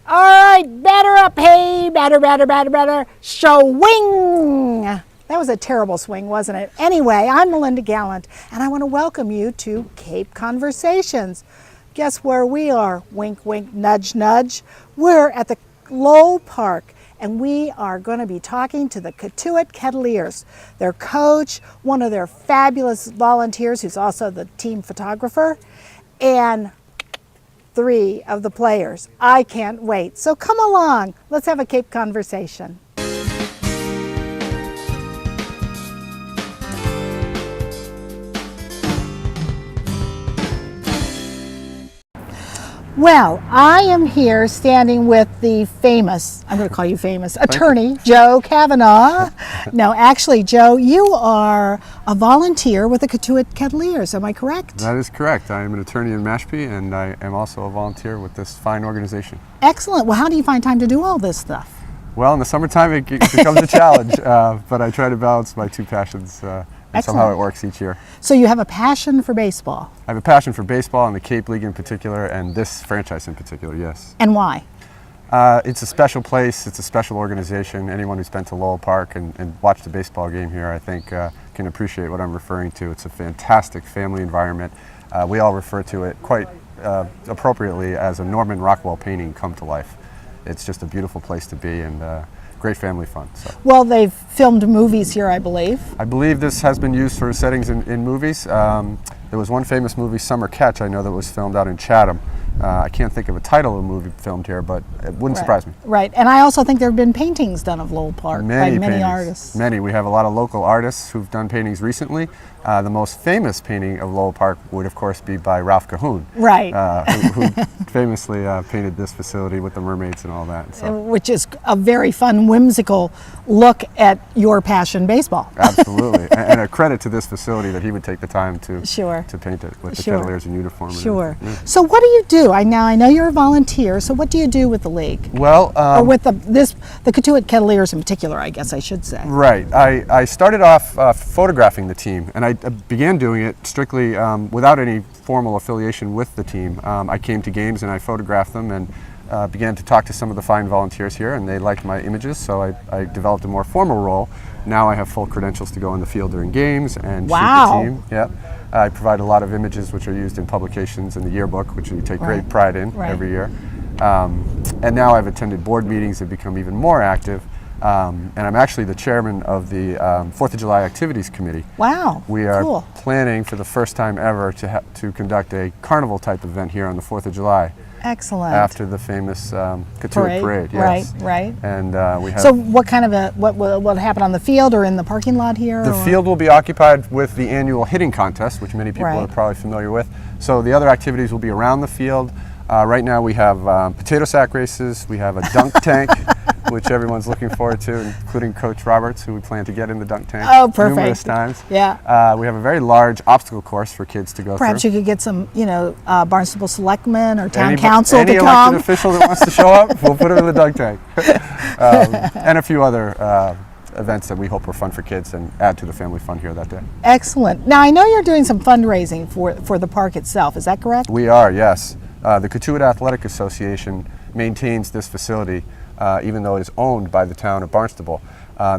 All right, batter up, hey, batter, swing. That was a terrible swing, wasn't it? Anyway, I'm Melinda Gallant, and I want to welcome you to Cape Conversations. Guess where we are? Wink, wink, nudge, nudge. We're at the Lowell Park, and we are going to be talking to the Cotuit Kettleers, their coach, one of their fabulous volunteers who's also the team photographer, and 3 of the players. I can't wait. So come along. Let's have a Cape conversation. Well, I am here standing with the famous, I'm going to call you famous, attorney, Joe Kavanaugh. No, actually, Joe, you are a volunteer with the Cotuit Kettleers, am I correct? That is correct. I am an attorney in Mashpee, and I am also a volunteer with this fine organization. Excellent. Well, how do you find time to do all this stuff? Well, in the summertime, it becomes a challenge, but I try to balance my 2 passions, and somehow it works each year. So you have a passion for baseball? I have a passion for baseball and the Cape League in particular, and this franchise in particular, yes. And why? It's a special place, it's a special organization. Anyone who's been to Lowell Park and watched a baseball game here, I think, can appreciate what I'm referring to. It's a fantastic family environment. We all refer to it quite appropriately as a Norman Rockwell painting come to life. It's just a beautiful place to be, and great family fun. So. Well, they've filmed movies here, I believe. I believe this has been used for settings in movies. There was one famous movie, Summer Catch, I know, that was filmed out in Chatham. I can't think of a title of a movie filmed here, but it wouldn't surprise me. Right, and I also think there have been paintings done of Lowell Park by many artists. Many. We have a lot of local artists who've done paintings recently. The most famous painting of Lowell Park would, of course, be by Ralph Cahoon. Right. Who famously painted this facility with the mermaids and all that. So. Which is a very fun, whimsical look at your passion, baseball. Absolutely. And a credit to this facility that he would take the time to paint it with the Kettleers in uniform. Sure. So what do you do? I know you're a volunteer, so what do you do with the league? Well, or with the Cotuit Kettleers in particular, I guess I should say. Right. I started off photographing the team, and I began doing it strictly without any formal affiliation with the team. I came to games and I photographed them, and began to talk to some of the fine volunteers here, and they liked my images, so I developed a more formal role. Now I have full credentials to go in the field during games and shoot the team. Yep. I provide a lot of images which are used in publications in the yearbook, which we take great pride in every year. And now I've attended board meetings and become even more active. And I'm actually the chairman of the 4th of July Activities Committee. Wow, We are planning for the first time ever to conduct a carnival type event here on the 4th of July. Excellent. After the famous Cotuit Parade. Yes. Right. And we have. So what kind of what will happen on the field or in the parking lot here? The field will be occupied with the annual hitting contest, which many people are probably familiar with. So the other activities will be around the field. Right now we have potato sack races, we have a dunk tank, which everyone's looking forward to, including Coach Roberts, who we plan to get in the dunk tank numerous times. Yeah. We have a very large obstacle course for kids to go Perhaps through. you could get some, Barnstable selectmen or town council to come. Any elected official that wants to show up, we'll put them in the dunk tank. And a few other events that we hope are fun for kids and add to the family fun here that day. Excellent. Now, I know you're doing some fundraising for the park itself. Is that correct? We are, yes. The Cotuit Athletic Association maintains this facility, even though it is owned by the town of Barnstable.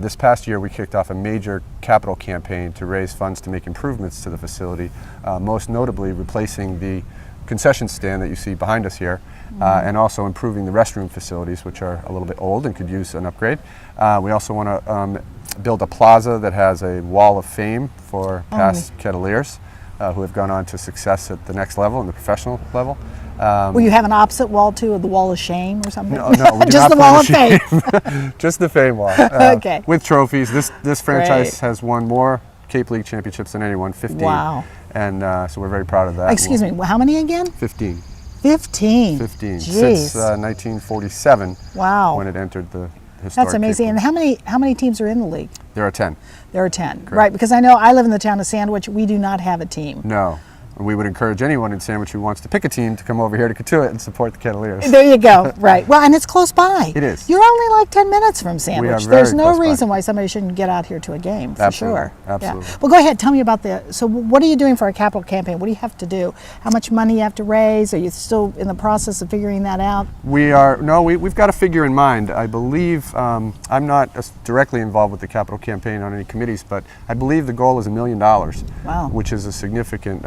This past year we kicked off a major capital campaign to raise funds to make improvements to the facility, most notably replacing the concession stand that you see behind us here, and also improving the restroom facilities, which are a little bit old and could use an upgrade. We also want to build a plaza that has a wall of fame for past Kettleers who have gone on to success at the next level, in the professional level. Will you have an opposite wall too, of the wall of shame or something? No, we do just not the wall of fame. Just the fame wall. Okay. With trophies. This franchise has won more Cape League championships than anyone, 15. Wow. And so we're very proud of that. Excuse me, how many again? 15. 15. 15. Jeez. Since 1947. Wow. When it entered the historic. That's amazing. And how many teams are in the league? There are 10. There are 10. Correct. Right, because I know I live in the town of Sandwich. We do not have a team. No. And we would encourage anyone in Sandwich who wants to pick a team to come over here to Cotuit and support the Kettleers. There you go. Right. Well, and it's close by. It is. You're only like 10 minutes from Sandwich. are very There's no close by. reason why somebody shouldn't get out here to a game, for Absolutely. sure. Absolutely. Yeah. Well, go ahead. Tell me about so what are you doing for a capital campaign? What do you have to do? How much money you have to raise? Are you still in the process of figuring that out? We've got a figure in mind. I believe, I'm not directly involved with the capital campaign on any committees, but I believe the goal is $1 million, Wow. which is a significant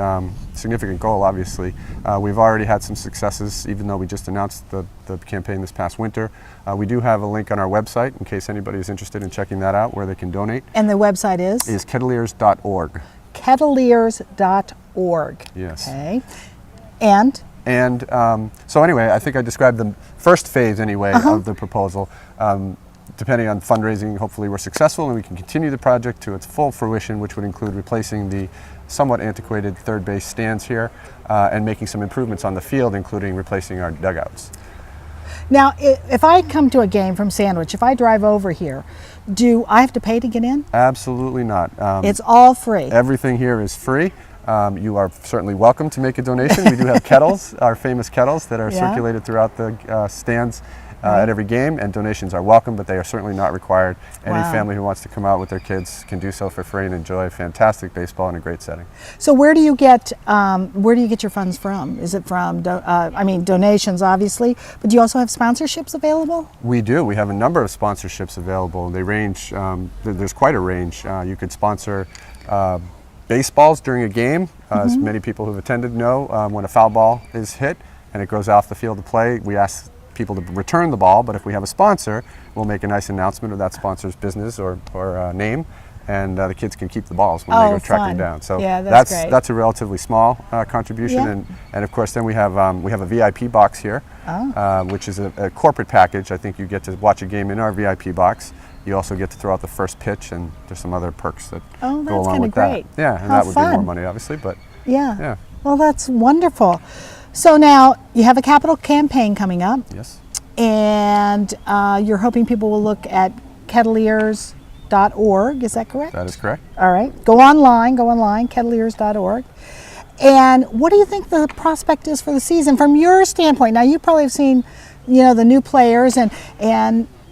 goal, obviously. We've already had some successes, even though we just announced the campaign this past winter. We do have a link on our website in case anybody is interested in checking that out, where they can donate. And the website is? Is kettleers.org. Kettleers.org. Yes. Okay. And? And so anyway, I think I described the first phase anyway of the proposal. Depending on fundraising, hopefully we're successful and we can continue the project to its full fruition, which would include replacing the somewhat antiquated third base stands here and making some improvements on the field, including replacing our dugouts. Now, if I come to a game from Sandwich, if I drive over here, do I have to pay to get in? Absolutely not. It's all free. Everything here is free. You are certainly welcome to make a donation. We do have kettles, our famous kettles that are circulated throughout the stands at every game, and donations are welcome, but they are certainly not required. Any family who wants to come out with their kids can do so for free and enjoy fantastic baseball in a great setting. So where do you get your funds from? Is it from donations, obviously, but do you also have sponsorships available? We do. We have a number of sponsorships available. They range. There's quite a range. You could sponsor baseballs during a game. As many people who've attended know, when a foul ball is hit and it goes off the field of play, we ask people to return the ball, but if we have a sponsor, we'll make a nice announcement of that sponsor's business or name, and the kids can keep the balls when they go tracking down. So that's a relatively small contribution, and of course then we have a VIP box here, which is a corporate package. I think you get to watch a game in our VIP box. You also get to throw out the first pitch, and there's some other perks that go along with that. Yeah, and that would be more money, obviously, but yeah. Well, that's wonderful. So now you have a capital campaign coming up. Yes. And you're hoping people will look at kettleers.org. Is that correct? That is correct. All right. Go online, kettleers.org. And what do you think the prospect is for the season from your standpoint? Now, you probably have seen, the new players and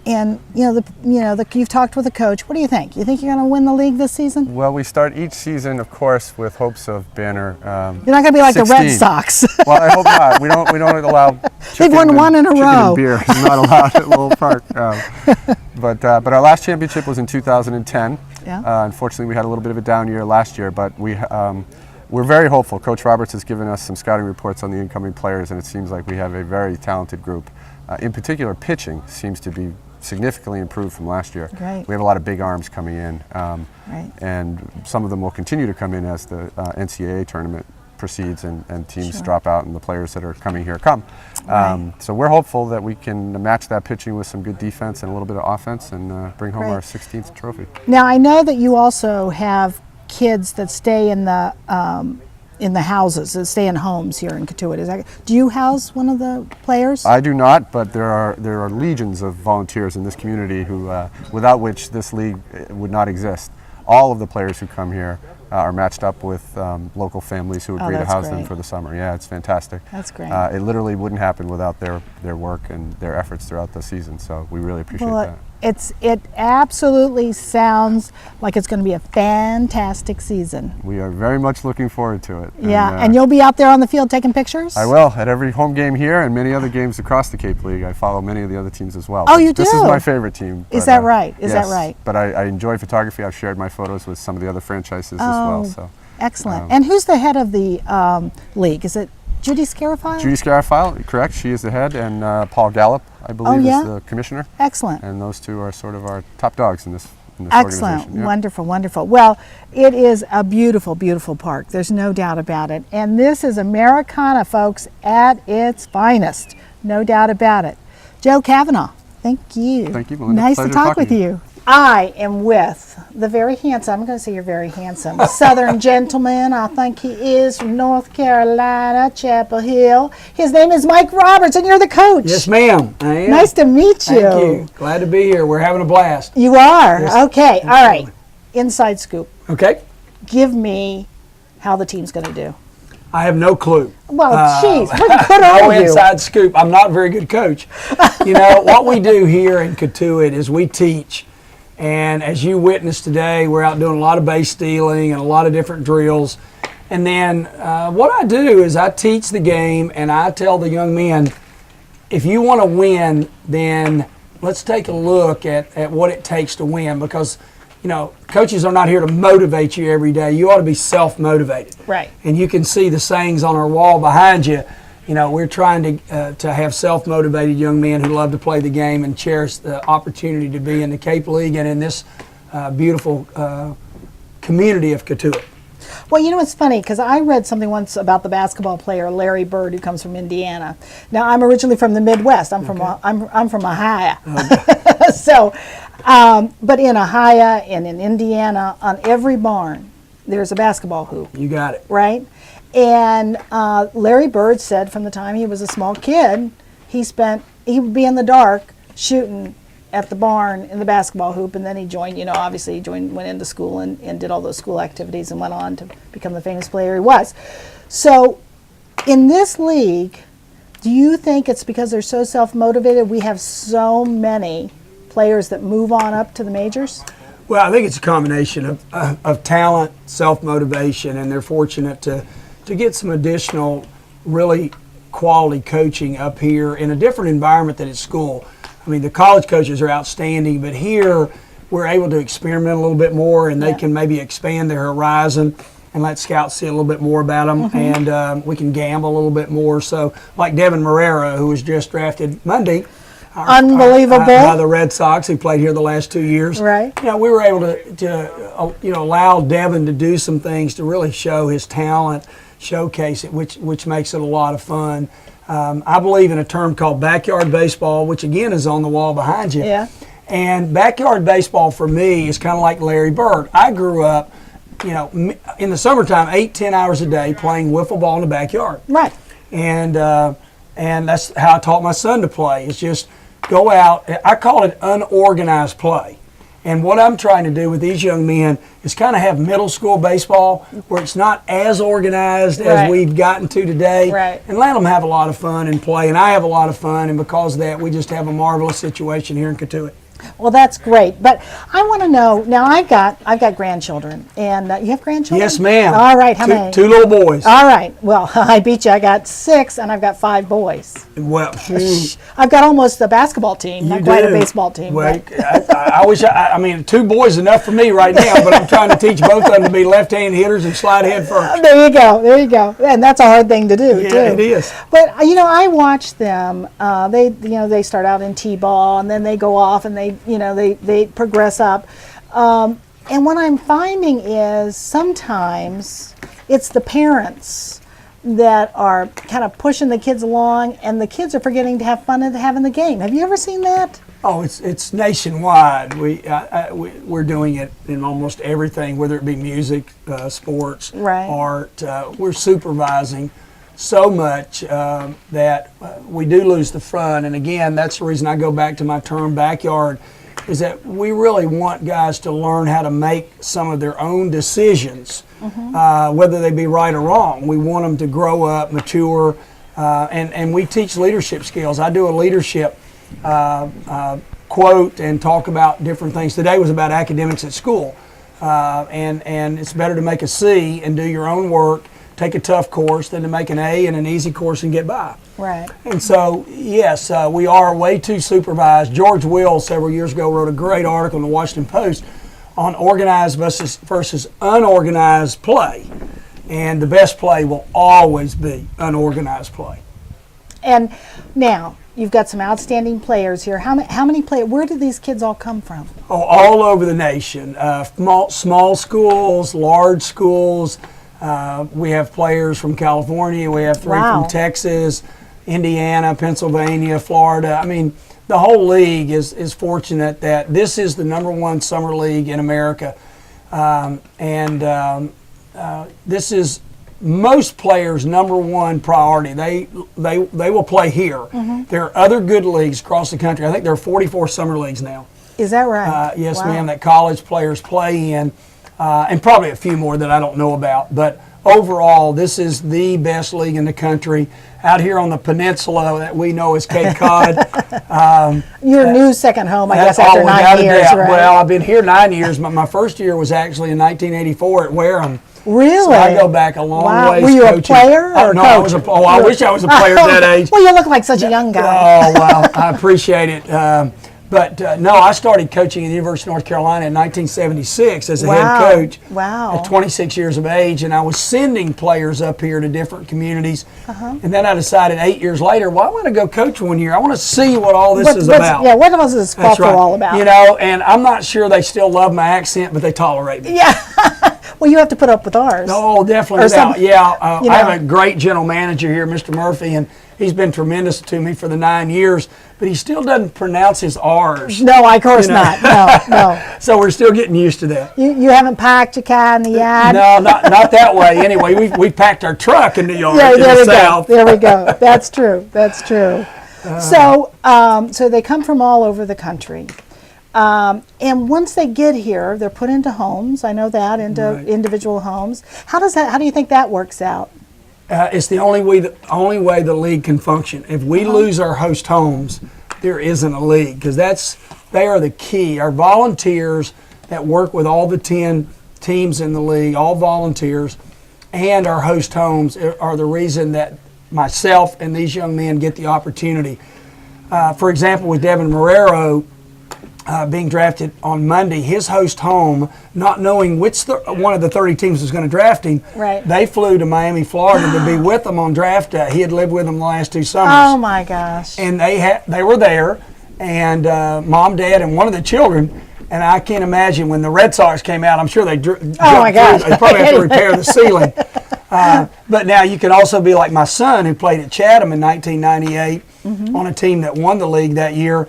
you've talked with the coach. What do you think? You think you're going to win the league this season? Well, we start each season, of course, with hopes of banner. You're not going to be like 16. the Red Sox. Well, I hope not. We don't allow. They've won one in a row. And beer is not allowed at Lowell Park. But our last championship was in 2010. Yeah. Unfortunately, we had a little bit of a down year last year, but we're very hopeful. Coach Roberts has given us some scouting reports on the incoming players, and it seems like we have a very talented group. In particular, pitching seems to be significantly improved from last year. Right. We have a lot of big arms coming in, right. and some of them will continue to come in as the NCAA tournament proceeds and teams drop out and the players that are coming here come. Right. So we're hopeful that we can match that pitching with some good defense and a little bit of offense and bring home our 16th trophy. Now, I know that you also have kids that stay in the houses, that stay in homes here in Cotuit. Do you house one of the players? I do not, but there are legions of volunteers in this community who, without which this league would not exist. All of the players who come here are matched up with local families who agree to house them for the summer. Yeah, it's fantastic. That's great. It literally wouldn't happen without their work and their efforts throughout the season, so we really appreciate that. It absolutely sounds like it's going to be a fantastic season. We are very much looking forward to it. Yeah, and you'll be out there on the field taking pictures? I will, at every home game here and many other games across the Cape League. I follow many of the other teams as well. Oh, you do? This is my favorite team. Is that right? Is that right? But I enjoy photography. I've shared my photos with some of the other franchises as well. So excellent. And who's the head of the league? Is it Judy Scarafile? Judy Scarafile, correct. She is the head, and Paul Gallup, I believe, is the commissioner. Excellent. And those two are sort of our top dogs in this Excellent. organization. Yeah. Wonderful, wonderful. Well, it is a beautiful, beautiful park. There's no doubt about it. And this is Americana, folks, at its finest. No doubt about it. Joe Kavanaugh, thank you. Thank you, Melinda. Nice to Pleasure talk talking with to you. I am with the very handsome, I'm going to say you're very handsome, Southern gentleman. I think he is from North Carolina, Chapel Hill. His name is Mike Roberts, and you're the coach. Yes, ma'am. I am. Nice to meet you. Thank you. Glad to be here. We're having a blast. You are? Yes. Okay. All right. Inside scoop. Okay. Give me how the team's going to do. I have no clue. Well, jeez, what good No are you? inside scoop. I'm not a very good coach. What we do here in Cotuit is we teach. And as you witnessed today, we're out doing a lot of base stealing and a lot of different drills. And then what I do is I teach the game, and I tell the young men, if you want to win, then let's take a look at what it takes to win, because coaches are not here to motivate you every day. You ought to be self-motivated. Right. And you can see the sayings on our wall behind you. We're trying to have self-motivated young men who love to play the game and cherish the opportunity to be in the Cape League and in this beautiful community of Cotuit. Well, it's funny because I read something once about the basketball player Larry Bird, who comes from Indiana. Now, I'm originally from the Midwest. I'm from Ohio. Okay. So, but in Ohio and in Indiana, on every barn, there's a basketball hoop. You got it. Right? And Larry Bird said from the time he was a small kid, he would be in the dark shooting at the barn in the basketball hoop, and then he joined, went into school and did all those school activities and went on to become the famous player he was. So in this league, do you think it's because they're so self-motivated, we have so many players that move on up to the majors? Well, I think it's a combination of talent, self-motivation, and they're fortunate to get some additional really quality coaching up here in a different environment than at school. I mean, the college coaches are outstanding, but here we're able to experiment a little bit more, and they can maybe expand their horizon and let scouts see a little bit more about them, and we can gamble a little bit more. So, like Devin Marrera, who was just drafted Monday, unbelievable, by the Red Sox, who played here the last 2 years. Right. We were able to allow Devin to do some things to really show his talent, showcase it, which makes it a lot of fun. I believe in a term called backyard baseball, which again is on the wall behind you. Yeah. And backyard baseball for me is kind of like Larry Bird. I grew up, in the summertime, 8-10 hours a day playing wiffle ball in the backyard. Right. And that's how I taught my son to play. It's just go out. I call it unorganized play. And what I'm trying to do with these young men is kind of have middle school baseball where it's not as organized as we've gotten to today. Right. And let them have a lot of fun and play. And I have a lot of fun. And because of that, we just have a marvelous situation here in Cotuit. Well, that's great. But I want to know, now I've got grandchildren. And you have grandchildren? Yes, ma'am. All right, how many? Two little boys. All right. Well, I beat you. I got 6, and I've got 5 boys. Well, I've got almost a basketball team, not quite a baseball team. Well, I wish, 2 boys is enough for me right now, but I'm trying to teach both of them to be left-hand hitters and slide head first. There you go. And that's a hard thing to do, Yeah, too. it is. But, I watch them. They start out in T-ball, and then they go off, and they progress up. And what I'm finding is sometimes it's the parents that are kind of pushing the kids along, and the kids are forgetting to have fun and having the game. Have you ever seen that? Oh, it's nationwide. We're doing it in almost everything, whether it be music, sports, art. We're supervising so much that we do lose the fun. And again, that's the reason I go back to my term backyard, is that we really want guys to learn how to make some of their own decisions, whether they be right or wrong. We want them to grow up, mature, and we teach leadership skills. I do a leadership quote and talk about different things. Today was about academics at school, and it's better to make a C and do your own work, take a tough course, than to make an A and an easy course and get by. Right. And so, yes, we are way too supervised. George Will, several years ago, wrote a great article in the Washington Post on organized versus unorganized play. And the best play will always be unorganized play. And now, you've got some outstanding players here. How many players? Where do these kids all come from? Oh, all over the nation. Small schools, large schools. We have players from California. We have 3 from Texas, Indiana, Pennsylvania, Florida. I mean, the whole league is fortunate that this is the #1 summer league in America. This is most players' #1 priority. They will play here. There are other good leagues across the country. I think there are 44 summer leagues now. Is that right? Yes, ma'am, that college players play in, and probably a few more that I don't know about. But overall, this is the best league in the country. Out here on the peninsula that we know as Cape Cod. Your new second home, I guess, after 9 without a years, doubt. right? Well, I've been here 9 years, but my first year was actually in 1984 at Wareham. Really? So I go back a long ways. Were you coaching. a player or No, coach? I was I wish I was a player at that age. Well, you look like such a young guy. Oh, well, I appreciate it. No, I started coaching at the University of North Carolina in 1976 as a head coach. Wow. At 26 years of age, and I was sending players up here to different communities. And then I decided 8 years later, well, I want to go coach one year. I want to see what all this is about. Yeah, what was this That's right. all about? You know, and I'm not sure they still love my accent, but they tolerate me. Yeah. Well, you have to put up with ours. Oh, definitely. I know. have a great general manager here, Mr. Murphy, and he's been tremendous to me for the 9 years, but he still doesn't pronounce his R's. No, of course not. No. So we're still getting used to that. You haven't packed your car in the yard? No, not that way. Anyway, we packed our truck in the yard in there the we south. go. There we go. That's true. That's true. So they come from all over the country. And once they get here, they're put into homes. I know that, into individual homes. How do you think that works out? It's the only way the league can function. If we lose our host homes, there isn't a league, because they are the key. Our volunteers that work with all the 10 teams in the league, all volunteers, and our host homes are the reason that myself and these young men get the opportunity. For example, with Devin Marrero, being drafted on Monday, his host home, not knowing which one of the 30 teams was going to draft him, they flew to Miami, Florida to be with them on draft day. He had lived with them the last 2 summers. Oh my gosh! And they were there, and mom, dad, and one of the children. And I can't imagine when the Red Sox came out. I'm sure they oh my gosh! They probably have to repair the ceiling. But now you can also be like my son, who played at Chatham in 1998 on a team that won the league that year,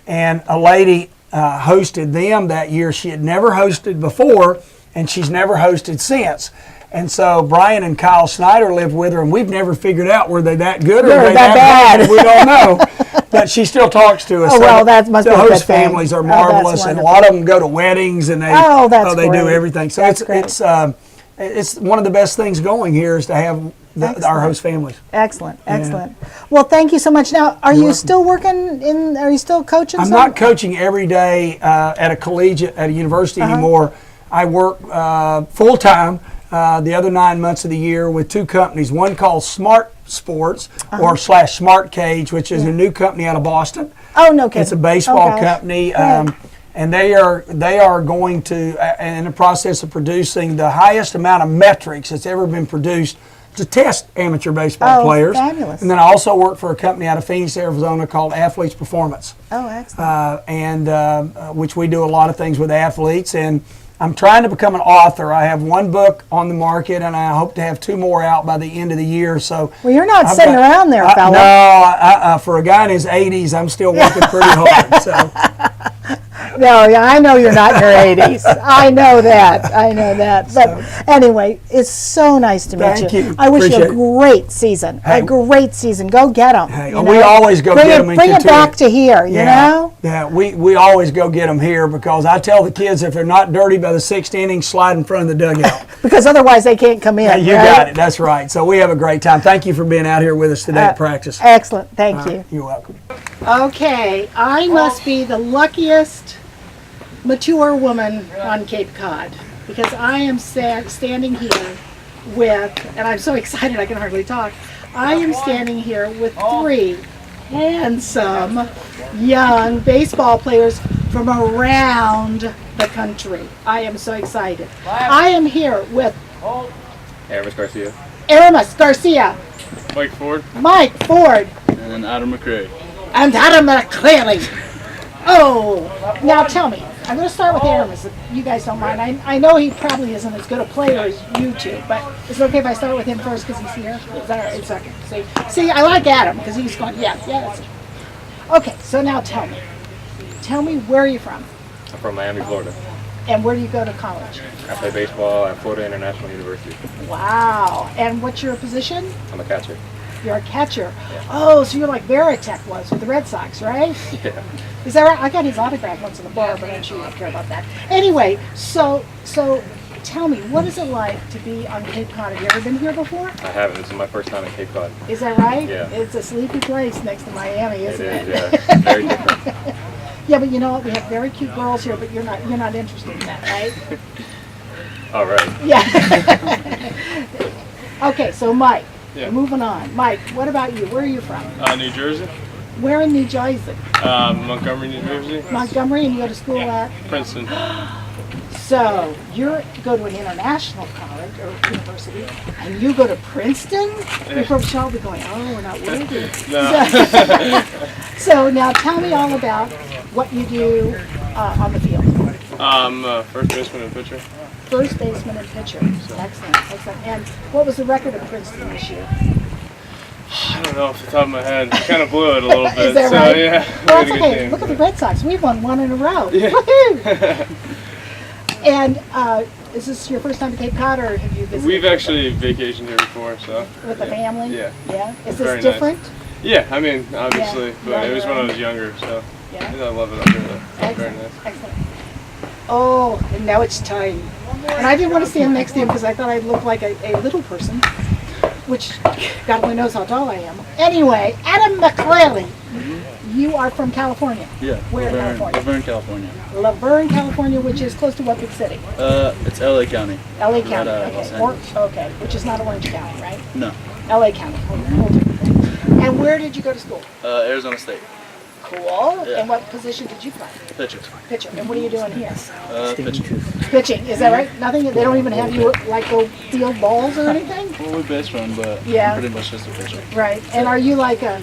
and a lady hosted them that year. She had never hosted before, and she's never hosted since. And so Brian and Kyle Snyder lived with her, and we've never figured out were they that good or were they that bad. We don't know. But she still talks to us. Oh, well, that must be a good host thing. families are marvelous, and a lot of them go to weddings, and they do great. everything. So it's one of the best things going here is to have our host families. Excellent. Well, thank you so much. Now, are you still working are you still coaching? I'm not coaching every day at a university anymore. I work full time the other 9 months of the year with 2 companies. One called Smart Sports or /Smart Cage, which is a new company out of Boston. Oh, no kidding. It's a baseball company. And they are going to, in the process of producing the highest amount of metrics that's ever been produced to test amateur baseball players. Fabulous. And then I also work for a company out of Phoenix, Arizona called Athletes Performance. Oh, excellent. Which we do a lot of things with athletes. And I'm trying to become an author. I have 1 book on the market, and I hope to have 2 more out by the end of the year. So, well, you're not sitting around there, fella. No, for a guy in his 80s, I'm still working pretty hard. So. No, I know you're not in your 80s. I know that. But anyway, it's so nice to meet you. Thank you. I wish you a great season. Hey, a great season. Go get them. Hey, we always go get them. Bring it back to here, you know? Yeah, we always go get them here, because I tell the kids if they're not dirty by the 6th inning, slide in front of the dugout. Because otherwise they can't come in. Yeah, you got it. That's right. So we have a great time. Thank you for being out here with us today at practice. Excellent. Thank you. You're welcome. Okay, I must be the luckiest mature woman on Cape Cod, because I am standing here with, and I'm so excited I can hardly talk, I am standing here with 3 handsome young baseball players from around the country. I am so excited. I am here with Aramis Garcia, Mike Ford, and Adam McCray. and Adam McCleary. Oh, now tell me. I'm going to start with Aramis, if you guys don't mind. I know he probably isn't as good a player as you two, but is it okay if I start with him first because he's here? Is that all right? It's okay. See, I like Adam because he's going, yeah, that's it. Okay, so now tell me where are you from? I'm from Miami, Florida. And where do you go to college? I play baseball at Florida International University. Wow. And what's your position? I'm a catcher. You're a catcher. Yeah. Oh, so you're like Veritek was with the Red Sox, right? Yeah. Is that right? I got his autograph once in the bar, but I'm sure you don't care about that. Anyway, so tell me, what is it like to be on Cape Cod? Have you ever been here before? I haven't. This is my first time in Cape Cod. Is that right? Yeah. It's a sleepy place next to Miami, isn't it? Yeah. Very different. Yeah, but you know what? We have very cute girls here, but you're not interested in that, right? All right. Yeah. Okay, so Mike, Yeah. moving on. Mike, what about you? Where are you from? New Jersey. Where in New Jersey? Montgomery, New Jersey. Montgomery, and you go to school at? Princeton. So you go to an international college or university, and you go to Princeton? You're from Shelby going, oh, we're not worthy. No. So now tell me all about what you do on the field. First baseman and pitcher. First baseman and pitcher. Excellent, excellent. And what was the record of Princeton this year? I don't know off the top of my head. I kind of blew it a little bit. Is that so, right? Yeah. Well, we it's had a good okay. team. Look at the Red Sox. We've won one in a row. Yeah. Woohoo! And is this your first time to Cape Cod, or have you visited? We've actually vacationed here before, so. With the family? Yeah. Yeah. Is Very this nice. different? Yeah, I mean, obviously, Yeah. but it was when I Younger. was younger, so. Yeah. I love it up here, though. It's very Excellent. nice. Excellent. Oh, and now it's time. And I didn't want to stand next to him because I thought I'd look like a little person, which God only knows how tall I am. Anyway, Adam McClellan, you are from California. Yeah, Where in California? Laverne, California. Laverne, California, which is close to what big city? It's LA County. LA County. Los Okay. Angeles. Okay, which is not Orange County, right? No, LA County. Whole different thing. And where did you go to school? Arizona State. Cool. Yeah. And what position did you play? Pitcher. Pitcher. And what are you doing here? Pitching. Pitching. Is that right? Nothing. They don't even have you like go field balls or anything. Well, we base run, but Yeah. I'm pretty much just a pitcher. Right. And are you like an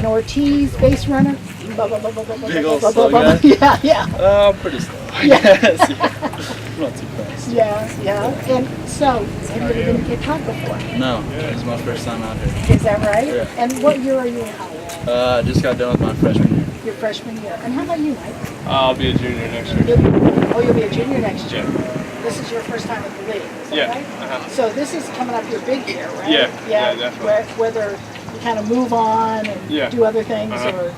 Ortiz base runner? Big old slow guy? Yeah, yeah. I'm pretty slow, I Yeah. guess. Yeah. I'm not too fast. Yeah, yeah. And so, have you ever been to Cape Cod before? No, this is my first time out here. Is that right? Yeah. And what year are you in college? I just got done with my freshman year. Your freshman year. And how about you, Mike? I'll be a junior next year. You'll be a junior next year. Yeah. This is your first time in the league, is that Yeah. right? Uh-huh. So this is coming up your big year, right? Yeah, yeah, definitely. Whether you kind of move on and Yeah. do other things, Uh-huh. or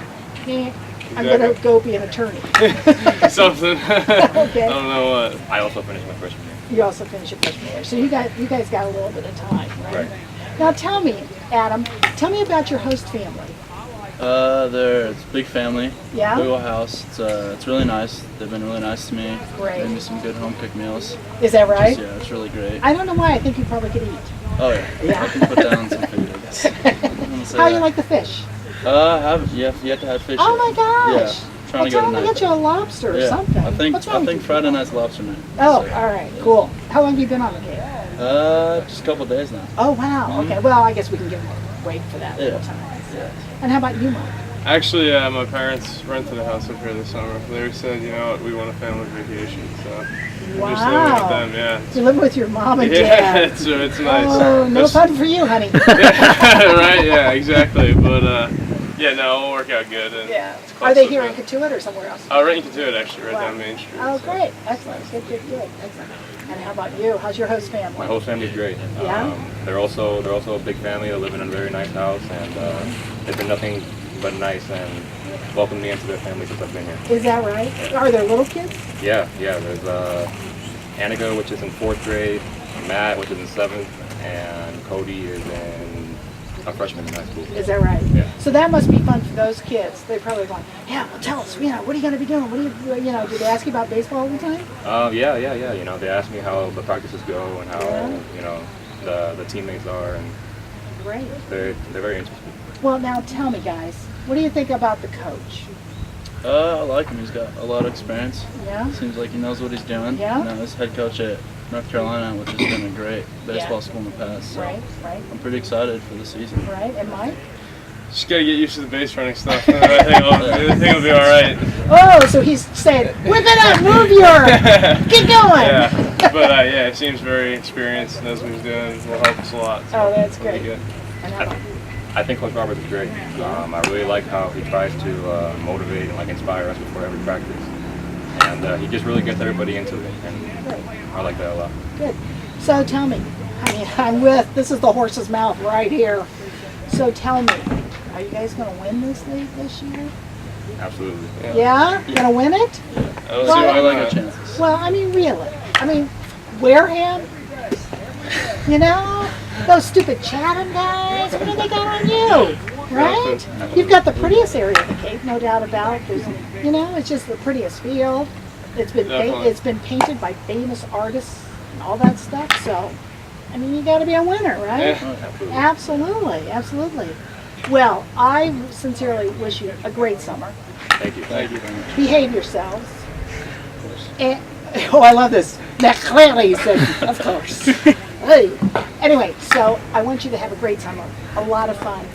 I'm going to Exactly. go be an attorney. Something. Okay. I don't know what. I also finished my freshman year. You also finish your freshman year, so you guys got a little bit of time, right? Right. Now tell me, Adam, tell me about your host family. It's a big family. Yeah? Big old house. It's really nice. They've been really nice to me. Great. Made me some good home cooked meals. Is that right? Yeah, it's really great. I don't know why. I think you probably could eat. Oh yeah. Yeah. I can put down some food, I guess. I'm gonna say How you that. like the fish? You have to have fish. Oh yet. my gosh! Yeah. Well, Trying to tell get a them to night. get you a lobster or Yeah. something. I think What's wrong with you? Friday night's lobster night. Oh, So, all right, yeah. cool. How long have you been on the Cape? Just a couple days now. Oh, wow. Okay, well, I guess we can give them a break for that little Yeah. time. Yeah. And how about you, Mike? Actually, my parents rented a house up here this summer. They said, you know what, we want a family vacation, so we're just living with Wow. them. Yeah. You live with your mom and Yeah, dad. it's nice. Oh, no It's- fun for you, honey. Right? Yeah, exactly. But yeah, no, it'll work out good. And Yeah. it's Are they close here to in the- Cotuit or somewhere else? right in Cotuit, actually, right Wow. down Main Street. Oh, so. great. Excellent. Good, good, good. Excellent. And how about you? How's your host family? My whole family's great. Yeah? They're also a big family. They live in a very nice house, and they've been nothing but nice and welcomed me into their family since I've been here. Is that right? Are there little kids? Yeah. There's Annika, which is in 4th grade, Matt, which is in 7th, and Cody is in a freshman in high school. Is that right? Yeah. So that must be fun for those kids. They're probably going, yeah, well, tell us, what are you going to be doing? What do do they ask you about baseball all the time? Yeah. You know, they ask me how the practices go and how Yeah. the teammates are, and Great. they're very interested. Well, now tell me, guys, what do you think about the coach? I like him. He's got a lot of experience. Yeah? Seems like he knows what he's doing. Yeah? Now he's head coach at North Carolina, which has been a great baseball school in the past. So Right, right, I'm pretty excited for the season. right. And Mike? Just gotta get used to the base running stuff. I think it'll be all right. Oh, so he's saying, whip it up, move your, get going. Yeah, but yeah, he seems very experienced, knows what he's doing, will help us a lot. So Oh, that's it'll be great. good. And how about- I think Coach Roberts is great. I really like how he tries to motivate and inspire us before every practice, and he just really gets everybody into it, and Great. I like that a lot. Good. So tell me, this is the horse's mouth right here. So tell me, are you guys going to win this league this year? Absolutely. Yeah? Going to win it? I Well, like our chances. Well, I mean, really. I mean, Wareham? You know, those stupid Chatham guys, what do they got on you? Right? You've got the prettiest area of the Cape, no doubt about it. There's, you know, it's just the prettiest field. It's been painted by famous artists and all that stuff. So, I mean, you got to be a winner, right? Absolutely. Absolutely, absolutely. Well, I sincerely wish you a great summer. Thank you. Thank you. Behave yourselves. And, oh, I love this. That clearly said, of course. Hey. Anyway, so I want you to have a great summer. A lot of fun.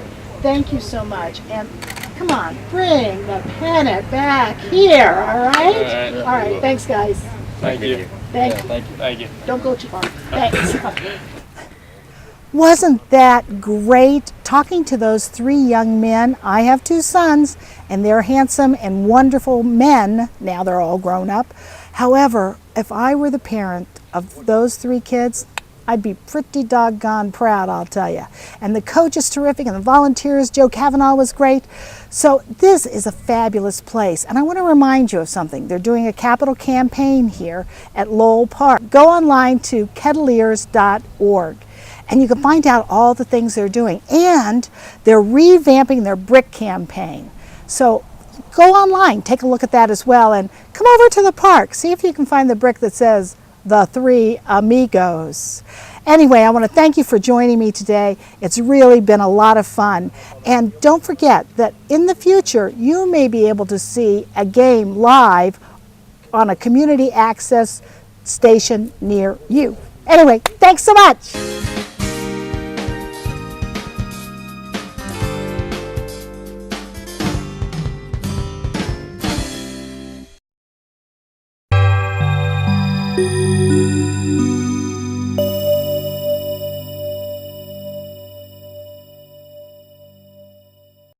Thank you so much. And come on, bring the pennant back here, all right? All right, thanks, guys. Thank you. Thank you. Thank you. Thank you. Don't go too far. Thanks. Wasn't that great talking to those 3 young men? I have 2 sons, and they're handsome and wonderful men. Now they're all grown up. However, if I were the parent of those 3 kids, I'd be pretty doggone proud, I'll tell you. And the coach is terrific, and the volunteers, Joe Cavanaugh was great. So this is a fabulous place. And I want to remind you of something. They're doing a capital campaign here at Lowell Park. Go online to kettleers.org. And you can find out all the things they're doing. And they're revamping their brick campaign. So go online, take a look at that as well, and come over to the park. See if you can find the brick that says the 3 amigos. Anyway, I want to thank you for joining me today. It's really been a lot of fun. And don't forget that in the future, you may be able to see a game live on a community access station near you. Anyway, thanks so much.